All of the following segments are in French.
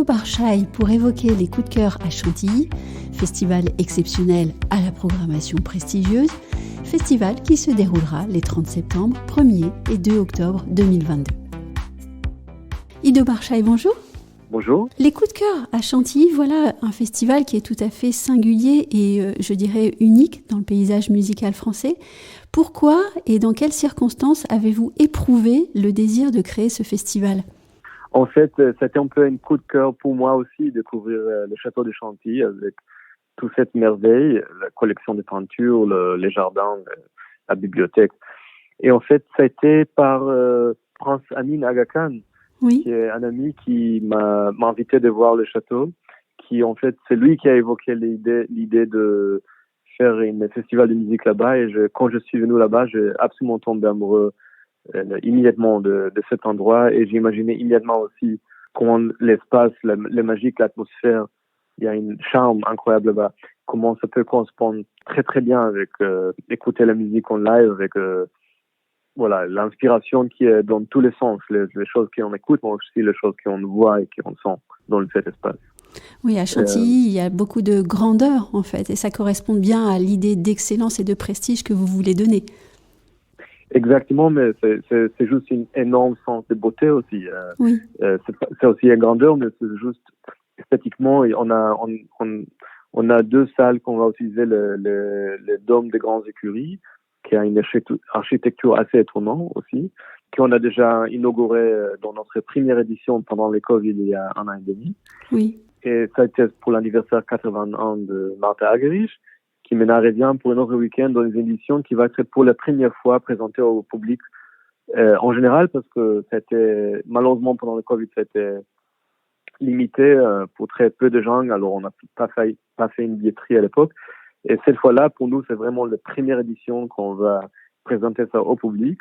Ido Barshai pour évoquer les coups de cœur à Chantilly, festival exceptionnel à la programmation prestigieuse, festival qui se déroulera les 30 septembre, 1er et 2 octobre 2022. Ido Barshai, bonjour. Bonjour. Les coups de cœur à Chantilly, voilà un festival qui est tout à fait singulier et je dirais unique dans le paysage musical français. Pourquoi et dans quelles circonstances avez-vous éprouvé le désir de créer ce festival ? En fait, c'était un peu un coup de cœur pour moi aussi, découvrir le château de Chantilly avec toute cette merveille, la collection de peintures, les jardins, la bibliothèque. Et en fait, ça a été par Prince Amin Aga Khan, oui. qui est un ami qui m'a invité de voir le château, qui en fait, c'est lui qui a évoqué l'idée de faire un festival de musique là-bas. Et quand je suis venu là-bas, j'ai absolument tombé amoureux immédiatement de cet endroit, et j'imaginais immédiatement aussi comment l'espace, le magique, l'atmosphère, il y a une charme incroyable là-bas, comment ça peut correspondre très très bien avec écouter la musique en live, avec voilà, l'inspiration qui est dans tous les sens, les choses qu'on écoute, mais aussi les choses qu'on voit et qu'on sent dans cet espace. Oui, à Chantilly, il y a beaucoup de grandeur en fait, et ça correspond bien à l'idée d'excellence et de prestige que vous voulez donner. Exactement, mais c'est juste une énorme sens de beauté aussi. Oui. C'est aussi une grandeur, mais c'est juste esthétiquement. On a deux salles qu'on va utiliser, le dôme des grandes écuries, qui a une architecture assez étonnante aussi, qu'on a déjà inauguré dans notre première édition pendant le Covid il y a 1 an et demi. Oui. Et ça a été pour l'anniversaire 80 ans de Martha Argerich, qui maintenant revient pour un autre week-end dans une édition qui va être pour la première fois présentée au public en général, parce que c'était malheureusement pendant le Covid, c'était limité pour très peu de gens, alors on n'a pas fait une billetterie à l'époque. Et cette fois-là, pour nous, c'est vraiment la première édition qu'on va présenter ça au public.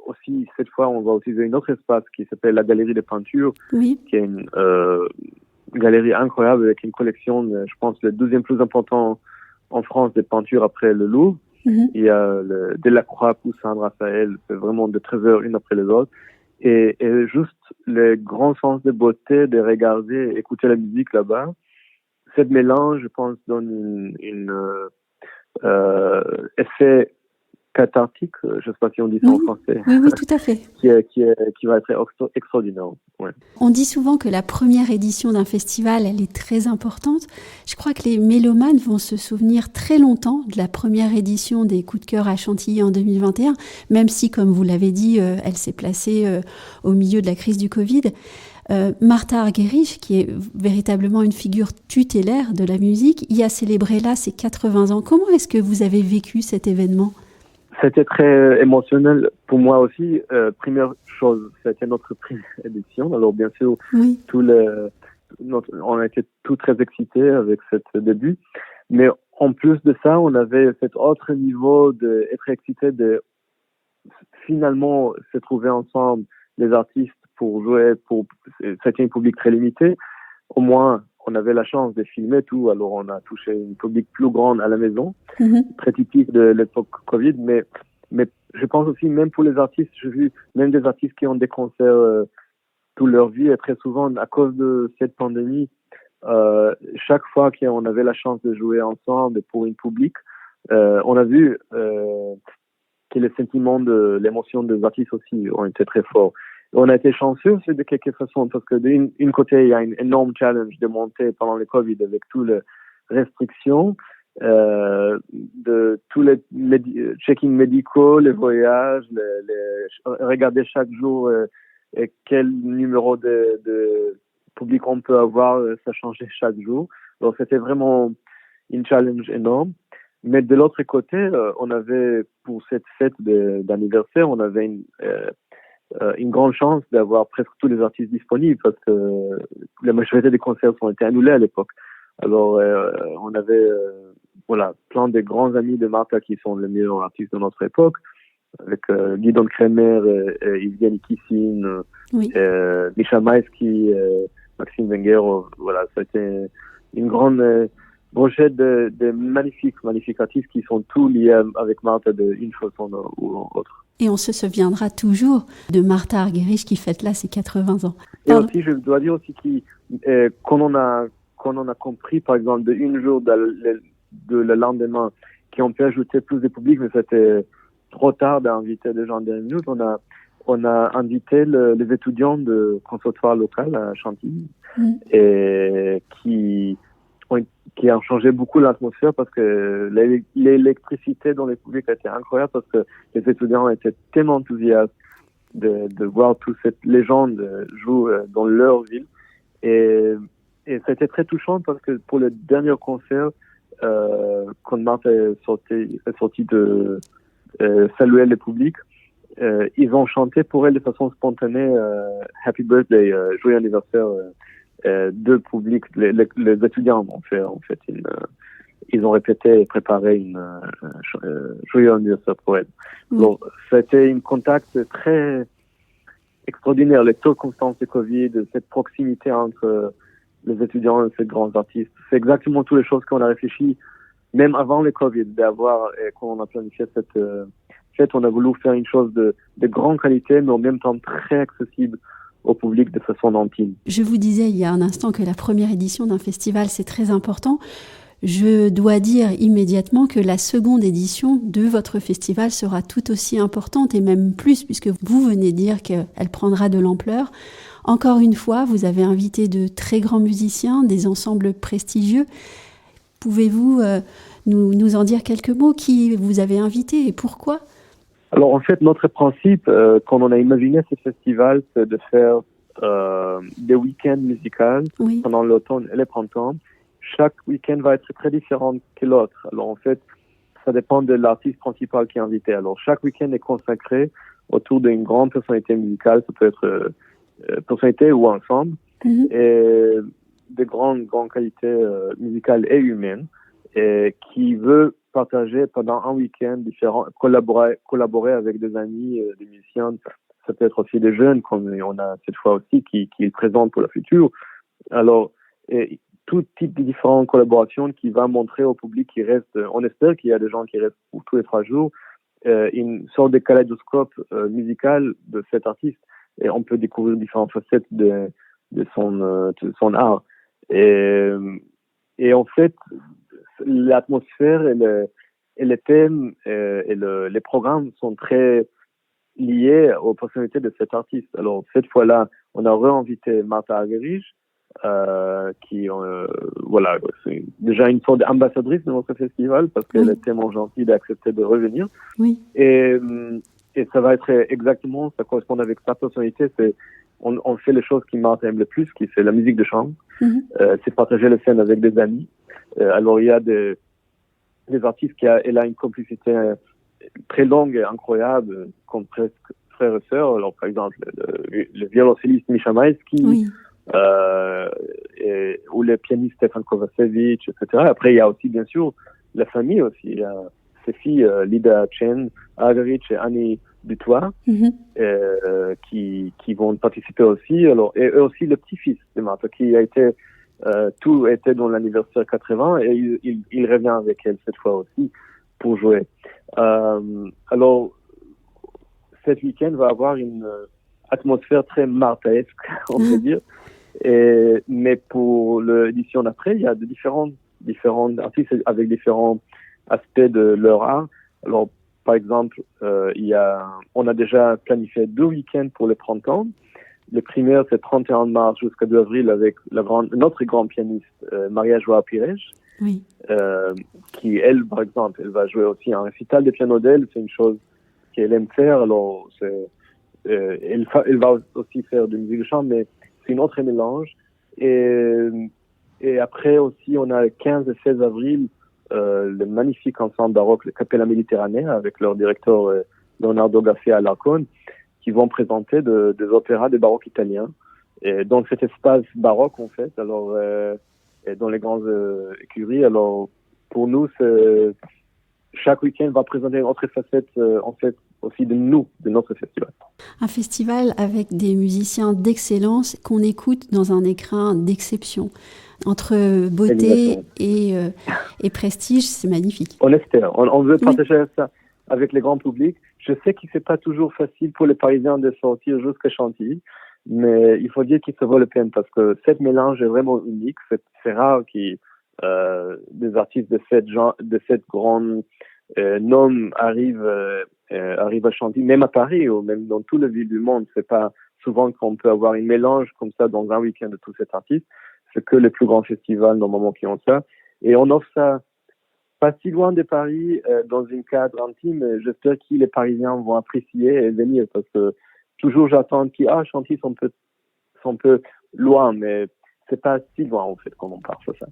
Aussi, cette fois, on va utiliser un autre espace qui s'appelle la Galerie des Peintures, oui. qui est une galerie incroyable avec une collection, je pense, le 12e plus important en France des peintures après le Louvre. Mm-hmm. Il y a Delacroix, Poussin, Raphaël, c'est vraiment des trésors une après les autres. Et juste le grand sens de beauté de regarder, écouter la musique là-bas. Cette mélange, je pense, donne une effet cathartique, je ne sais pas si on dit ça en français. Oui, tout à fait. qui va être extraordinaire. Ouais. On dit souvent que la première édition d'un festival, elle est très importante. Je crois que les mélomanes vont se souvenir très longtemps de la première édition des Coups de cœur à Chantilly en 2021, même si, comme vous l'avez dit, elle s'est placée au milieu de la crise du Covid. Martha Argerich, qui est véritablement une figure tutélaire de la musique, y a célébré là ses 80 ans. Comment est-ce que vous avez vécu cet événement ? C'était très émotionnel pour moi aussi. Première chose, c'était notre première édition. Alors bien sûr, oui. On a été tous très excités avec ce début. Mais en plus de ça, on avait cet autre niveau d'être excités de finalement se trouver ensemble, les artistes, pour jouer. C'était un public très limité. Au moins, on avait la chance de filmer tout, alors on a touché une public plus grande à la maison, très typique de l'époque Covid, mais je pense aussi, même pour les artistes, j'ai vu même des artistes qui ont des concerts toute leur vie, et très souvent, à cause de cette pandémie, chaque fois qu'on avait la chance de jouer ensemble pour un public, on a vu que les sentiments l'émotion des artistes aussi ont été très forts. On a été chanceux de quelque façon, parce que d'une côté, il y a un énorme challenge de monter pendant le Covid avec toutes les restrictions, de tous les check-in médicaux, les voyages, regarder chaque jour quel numéro de public on peut avoir, ça changeait chaque jour. Donc c'était vraiment une challenge énorme. Mais de l'autre côté, on avait, pour cette fête d'anniversaire, on avait une grande chance d'avoir presque tous les artistes disponibles, parce que la majorité des concerts ont été annulés à l'époque. Alors, on avait plein de grands amis de Martha qui sont les meilleurs artistes de notre époque, avec Guidon Kremer, Evgeny Kissin, oui. Misha Maïski, Maxime Wenger. Voilà, c'était une grande brochette de magnifiques artistes qui sont tous liés avec Martha d'une façon ou autre. Et on se souviendra toujours de Martha Argerich qui fête là ses 80 ans. Et aussi, je dois dire aussi qu'on en a compris, par exemple, de une jour de le lendemain, qu'on peut ajouter plus de public, mais c'était trop tard d'inviter des gens dernière minute. On a invité les étudiants de conservatoire local à Chantilly et qui a changé beaucoup l'atmosphère parce que l'électricité dans les publics était incroyable parce que les étudiants étaient tellement enthousiastes de voir toute cette légende jouer dans leur ville. Et c'était très touchant parce que pour le dernier concert, quand Martha est sorti de saluer le public, ils ont chanté pour elle de façon spontanée Happy Birthday, joyeux anniversaire de public. Les étudiants ont fait ils ont répété et préparé une joyeux anniversaire pour elle. Donc, c'était un contact très extraordinaire, les circonstances de Covid, cette proximité entre les étudiants et ces grands artistes. C'est exactement toutes les choses qu'on a réfléchi, même avant le Covid, d'avoir, et quand on a planifié cette fête, on a voulu faire une chose de grande qualité, mais en même temps très accessible au public de façon intime. Je vous disais il y a un instant que la première édition d'un festival, c'est très important. Je dois dire immédiatement que la seconde édition de votre festival sera tout aussi importante et même plus, puisque vous venez dire qu'elle prendra de l'ampleur. Encore une fois, vous avez invité de très grands musiciens, des ensembles prestigieux. Pouvez-vous nous en dire quelques mots? Qui vous avez invité et pourquoi? Alors en fait, notre principe, quand on a imaginé ce festival, c'est de faire des week-ends musicaux pendant l'automne et le printemps. Chaque week-end va être très différent que l'autre. Alors en fait, ça dépend de l'artiste principal qui est invité. Alors chaque week-end est consacré autour d'une grande personnalité musicale. Ça peut être personnalité ou ensemble, et de grandes qualités musicales et humaines, et qui veut partager pendant un week-end différent, collaborer avec des amis, des musiciens. Ça peut être aussi des jeunes, comme on a cette fois aussi, qui présentent pour le futur. Alors, tout type de différentes collaborations qui va montrer au public qui reste, on espère qu'il y a des gens qui restent pour tous les 3 jours, une sorte de kaléidoscope musical de cet artiste, et on peut découvrir différentes facettes de son art. Et en fait, l'atmosphère et les thèmes et les programmes sont très liés aux personnalités de cet artiste. Alors cette fois-là, on a réinvité Martha Argerich, qui voilà, c'est déjà une sorte d'ambassadrice de notre festival parce qu'elle est tellement gentille d'accepter de revenir. Et ça va être exactement, ça correspond avec sa personnalité. On fait les choses qui Martha aime le plus, qui c'est la musique de chambre. C'est partager la scène avec des amis. Alors il y a des artistes elle a une complicité très longue et incroyable, comme presque frère et sœur. Alors par exemple le violoncelliste Misha Maïski, ou le pianiste Stefan Kovacevic, etc. Après il y a aussi bien sûr la famille aussi. Il y a ses filles Lida Chen, Argerich et Annie Dutoit, qui vont participer aussi. Alors, et aussi le petit-fils de Martha, qui a été, tout était dans l'anniversaire 80, et il revient avec elle cette fois aussi pour jouer. Alors, cet week-end va avoir une atmosphère très marthaesque, on peut dire. Mais pour l'édition d'après, il y a de différents artistes avec différents aspects de leur art. Alors, par exemple, on a déjà planifié 2 week-ends pour le printemps. Le premier, c'est 31 mars jusqu'à 2 avril avec notre grand pianiste, Maria Joao Pires, qui, elle, par exemple, elle va jouer aussi un récital de piano d'elle. C'est une chose qu'elle aime faire. Alors, elle va aussi faire de musique de chambre, mais c'est une autre mélange. Et après aussi, on a le 15 et 16 avril, le magnifique ensemble baroque, le Capella Méditerranée, avec leur directeur Leonardo Garcia Alarcón, qui vont présenter des opéras de baroque italien. Et donc cet espace baroque, en fait, alors dans les grandes écuries. Alors pour nous, chaque week-end va présenter une autre facette, en fait, aussi de notre festival. Un festival avec des musiciens d'excellence qu'on écoute dans un écrin d'exception. Entre beauté et prestige, c'est magnifique. On espère. On veut partager ça avec les grands publics. Je sais que c'est pas toujours facile pour les Parisiens de sortir jusqu'à Chantilly, mais il faut dire qu'il se vaut le peine parce que cette mélange est vraiment unique. C'est rare qu'il des artistes de cette grande nom arrivent à Chantilly, même à Paris ou même dans toutes les villes du monde. C'est pas souvent qu'on peut avoir un mélange comme ça dans un week-end de tous ces artistes. C'est que les plus grands festivals normalement qui ont ça. Et on offre ça pas si loin de Paris, dans un cadre intime. J'espère que les Parisiens vont apprécier et venir parce que toujours j'attends Chantilly sont un peu loin, mais c'est pas si loin en fait quand on part sur ça.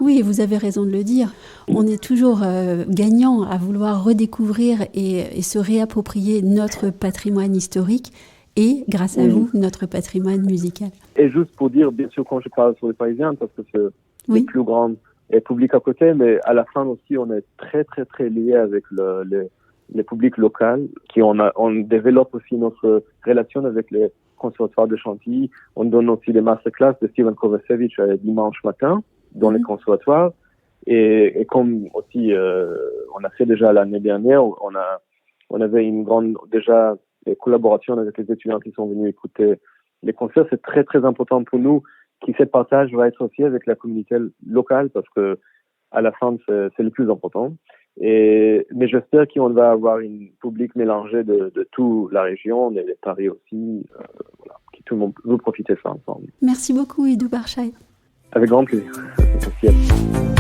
Oui, vous avez raison de le dire. On est toujours gagnant à vouloir redécouvrir et se réapproprier notre patrimoine historique et, grâce à vous, notre patrimoine musical. Et juste pour dire, bien sûr, quand je parle sur les Parisiens, parce que c'est le plus grand public à côté, mais à la fin aussi, on est très, très, très lié avec le public local, on développe aussi notre relation avec les conservatoires de Chantilly. On donne aussi des masterclass de Steven Kovacevic dimanche matin dans les conservatoires. Et comme aussi, on a fait déjà l'année dernière, on avait une grande, déjà, collaboration avec les étudiants qui sont venus écouter les concerts. C'est très, très important pour nous que ce partage va être aussi avec la communauté locale parce que à la fin, c'est le plus important. Mais j'espère qu'on va avoir un public mélangé de toute la région, et de Paris aussi, voilà, que tout le monde veut profiter de ça ensemble. Merci beaucoup, Idou Barchai. Avec grand plaisir. Merci.